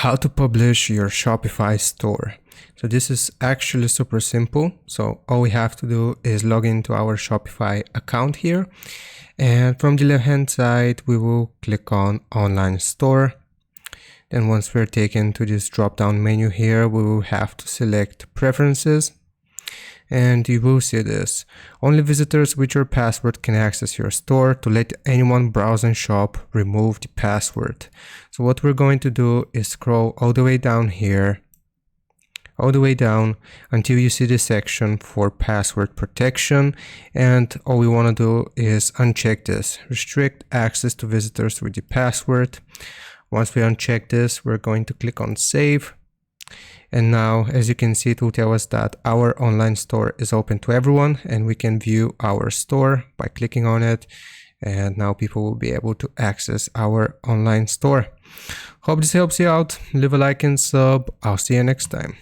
How to publish your Shopify store. So this is actually super simple. So all we have to do is log into our Shopify account here. And from the left hand side, we will click on online store. Then once we're taken to this drop down menu here, we will have to select preferences. And you will see this. Only visitors with your password can access your store. To let anyone browse and shop, remove the password. So what we're going to do is scroll all the way down here, all the way down until you see the section for password protection. And all we want to do is uncheck this, restrict access to visitors with the password. Once we uncheck this, we're going to click on save. And now, as you can see, it will tell us that our online store is open to everyone and we can view our store by clicking on it. And now people will be able to access our online store. Hope this helps you out. Leave a like and sub. I'll see you next time.